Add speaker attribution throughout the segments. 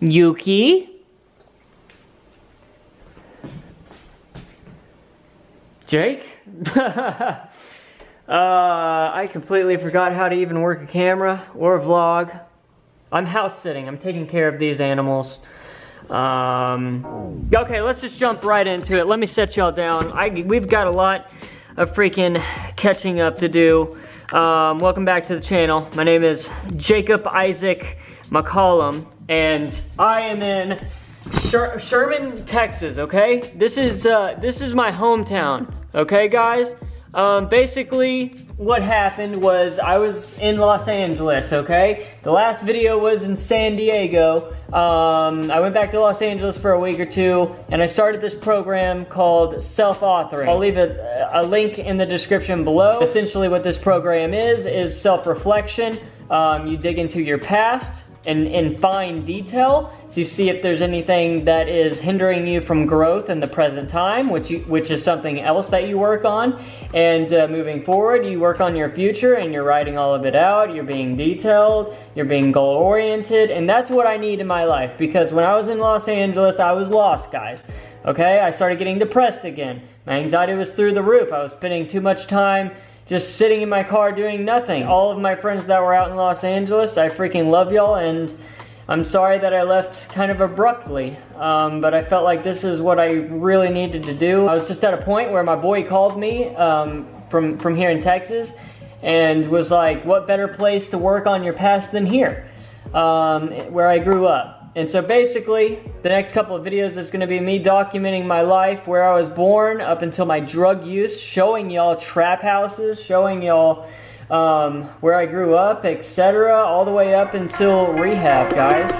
Speaker 1: Yuki? Jake? I completely forgot how to even work a camera or a vlog. I'm house sitting. I'm taking care of these animals. Okay, let's just jump right into it. Let me set y'all down. We've got a lot of freaking catching up to do. Welcome back to the channel. My name is Jacob Isaac McCollum, and I am in Sherman, Texas. Okay, this is my hometown. Okay, guys. Basically, what happened was I was in Los Angeles, okay? The last video was in San Diego. I went back to Los Angeles for a week or two, and I started this program called Self-Authoring. I'll leave a link in the description below. Essentially what this program is self-reflection. You dig into your past in fine detail to see if there's anything that is hindering you from growth in the present time, which is something else that you work on. And moving forward, you work on your future and you're writing all of it out. You're being detailed, you're being goal-oriented, and that's what I need in my life, because when I was in Los Angeles, I was lost, guys. Okay, I started getting depressed again. My anxiety was through the roof. I was spending too much time just sitting in my car doing nothing. All of my friends that were out in Los Angeles, I freaking love y'all, and I'm sorry that I left kind of abruptly, but I felt like this is what I really needed to do. I was just at a point where my boy called me from here in Texas and was like, what better place to work on your past than here, where I grew up. And so basically, the next couple of videos is going to be me documenting my life, where I was born up until my drug use, showing y'all trap houses, showing y'all where I grew up, etc., all the way up until rehab, guys.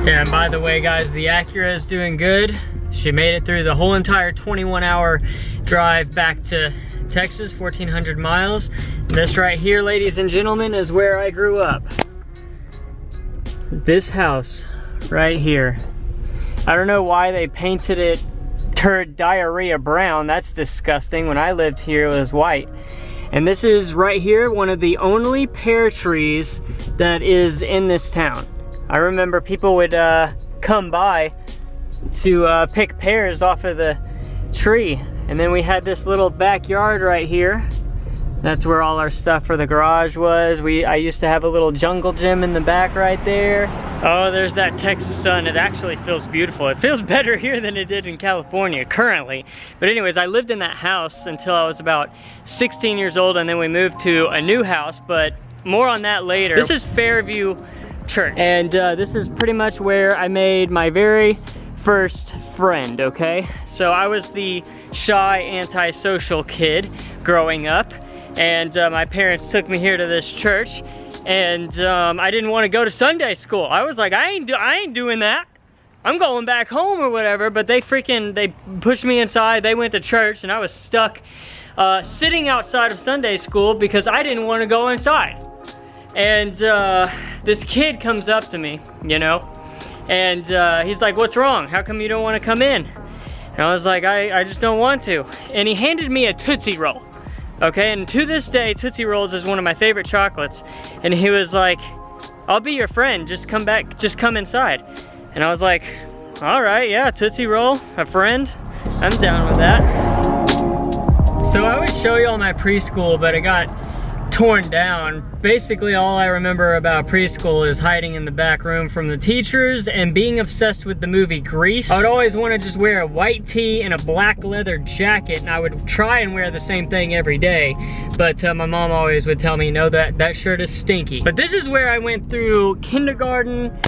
Speaker 1: Yeah, and by the way, guys, the Acura is doing good. She made it through the whole entire 21-hour drive back to Texas, 1,400 miles. This right here, ladies and gentlemen, is where I grew up. This house right here. I don't know why they painted it turd diarrhea brown. That's disgusting. When I lived here, it was white. And this is right here, one of the only pear trees that is in this town. I remember people would come by to pick pears off of the tree. And then we had this little backyard right here. That's where all our stuff for the garage was. I used to have a little jungle gym in the back right there. Oh, there's that Texas sun. It actually feels beautiful. It feels better here than it did in California currently. But anyways, I lived in that house until I was about 16 years old, and then we moved to a new house, but more on that later. This is Fairview Church, and this is pretty much where I made my very first friend, okay? So I was the shy, antisocial kid growing up, and my parents took me here to this church, and I didn't want to go to Sunday school. I was like, I ain't doing that. I'm going back home or whatever, but they pushed me inside. They went to church, and I was stuck sitting outside of Sunday school because I didn't want to go inside. And this kid comes up to me, you know, and he's like, what's wrong? How come you don't want to come in? And I was like, I just don't want to. And he handed me a Tootsie Roll. Okay, and to this day, Tootsie Rolls is one of my favorite chocolates. And he was like, I'll be your friend, just come back, just come inside. And I was like, all right, yeah, Tootsie Roll, a friend, I'm down with that. So I would show you all my preschool, but it got torn down. Basically, all I remember about preschool is hiding in the back room from the teachers and being obsessed with the movie Grease. I would always want to just wear a white tee and a black leather jacket, and I would try and wear the same thing every day, but my mom always would tell me, no, that shirt is stinky. But this is where I went through kindergarten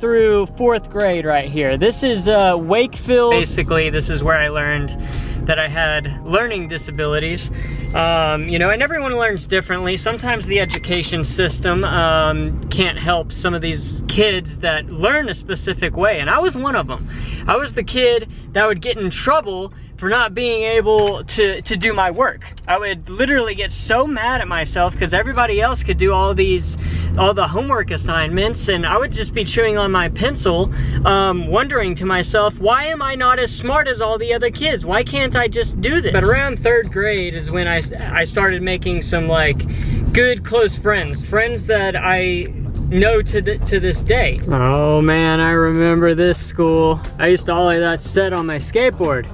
Speaker 1: through 4th grade right here. This is Wakefield. Basically, this is where I learned that I had learning disabilities. You know, and everyone learns differently. Sometimes the education system can't help some of these kids that learn a specific way, and I was one of them. I was the kid that would get in trouble for not being able to do my work. I would literally get so mad at myself because everybody else could do all these all the homework assignments, and I would just be chewing on my pencil, wondering to myself, why am I not as smart as all the other kids? Why can't I just do this? But around 3rd grade is when I started making some like good close friends that I know to this day. Oh man, I remember this school. I used to ollie that set on my skateboard.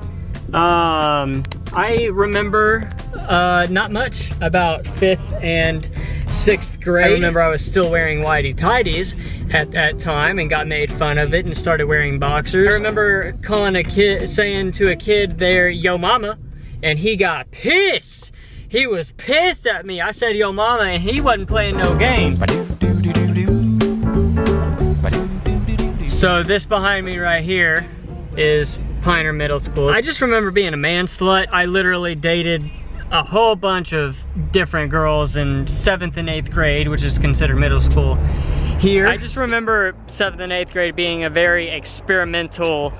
Speaker 1: I remember not much about 5th and 6th grade. I remember I was still wearing whitey-tighties at that time and got made fun of it and started wearing boxers. I remember saying to a kid there, "Yo mama," and he got pissed. He was pissed at me. I said, "Yo mama," and he wasn't playing no games. So this behind me right here is Pioneer Middle School. I just remember being a man slut. I literally dated a whole bunch of different girls in 7th and 8th grade, which is considered middle school here. I just remember 7th and 8th grade being a very experimental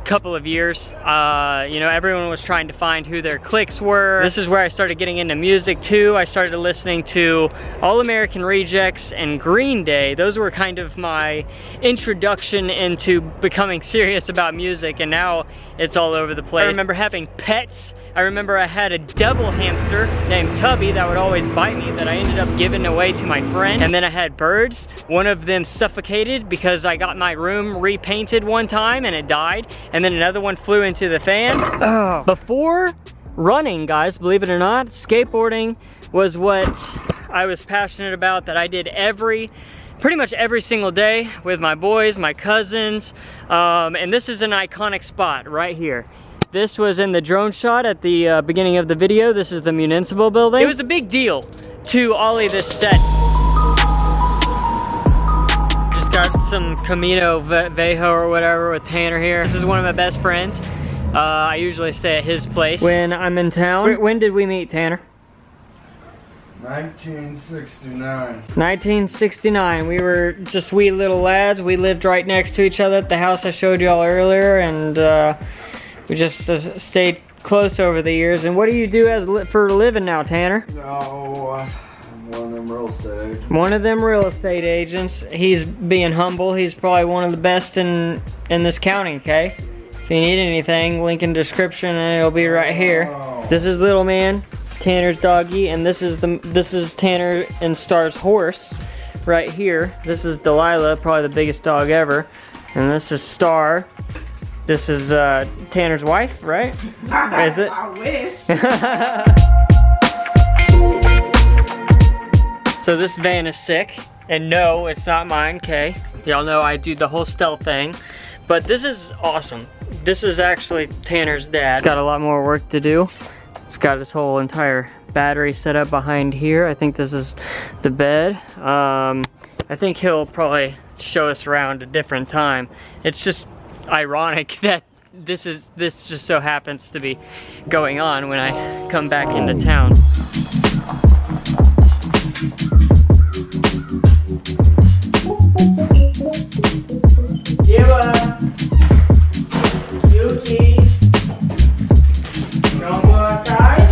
Speaker 1: couple of years. You know, everyone was trying to find who their cliques were. This is where I started getting into music too. I started listening to All American Rejects and Green Day. Those were kind of my introduction into becoming serious about music, and now it's all over the place. I remember having pets. I remember I had a devil hamster named Tubby that would always bite me that I ended up giving away to my friend. And then I had birds. One of them suffocated because I got my room repainted one time and it died. And then another one flew into the fan. Oh. Before running, guys, believe it or not, skateboarding was what I was passionate about, that I did pretty much every single day with my boys, my cousins. And this is an iconic spot right here. This was in the drone shot at the beginning of the video. This is the municipal building. It was a big deal to ollie this set. Just got some Camino Viejo or whatever with Tanner here. This is one of my best friends. I usually stay at his place when I'm in town. When did we meet, Tanner?
Speaker 2: 1969.
Speaker 1: 1969. We were just wee little lads. We lived right next to each other at the house I showed y'all earlier, and we just stayed close over the years. And what do you do for a living now, Tanner?
Speaker 2: Oh, I'm one of them real estate agents.
Speaker 1: One of them real estate agents. He's being humble. He's probably one of the best in this county, okay? If you need anything, link in description and it'll be right here.
Speaker 2: Oh.
Speaker 1: This is Little Man, Tanner's doggy, and this is Tanner and Star's horse right here. This is Delilah, probably the biggest dog ever. And this is Star. This is Tanner's wife, right? Is it?
Speaker 2: I wish.
Speaker 1: So this van is sick, and no, it's not mine, okay? Y'all know I do the whole stealth thing, but this is awesome. This is actually Tanner's dad. It's got a lot more work to do. It's got his whole entire battery set up behind here. I think this is the bed. I think he'll probably show us around a different time. It's just ironic that this just so happens to be going on when I come back into town. Yuki, don't go outside.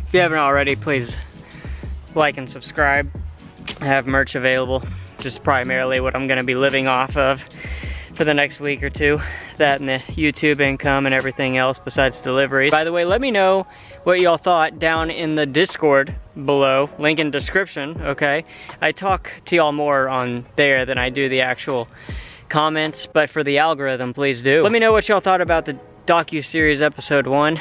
Speaker 1: If you haven't already, please like and subscribe. I have merch available, just primarily what I'm gonna be living off of for the next week or two. That and the YouTube income and everything else besides deliveries. By the way, let me know what y'all thought down in the Discord below, link in description, okay? I talk to y'all more on there than I do the actual comments, but for the algorithm, please do. Let me know what y'all thought about the Docuseries episode 1.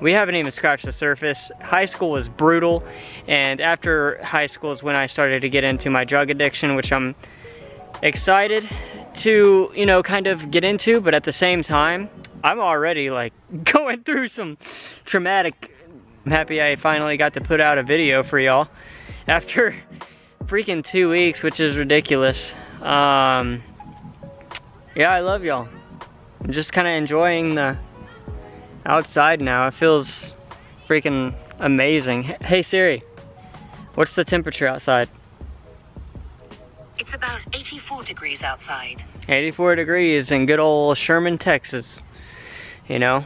Speaker 1: We haven't even scratched the surface. High school was brutal, and after high school is when I started to get into my drug addiction, which I'm excited to, you know, kind of get into, but at the same time, I'm already like going through some traumatic. I'm happy I finally got to put out a video for y'all after freaking 2 weeks, which is ridiculous. Yeah, I love y'all. I'm just kind of enjoying the outside now. It feels freaking amazing. Hey Siri, what's the temperature outside?
Speaker 3: It's about 84 degrees outside.
Speaker 1: 84 degrees in good old Sherman, Texas. You know,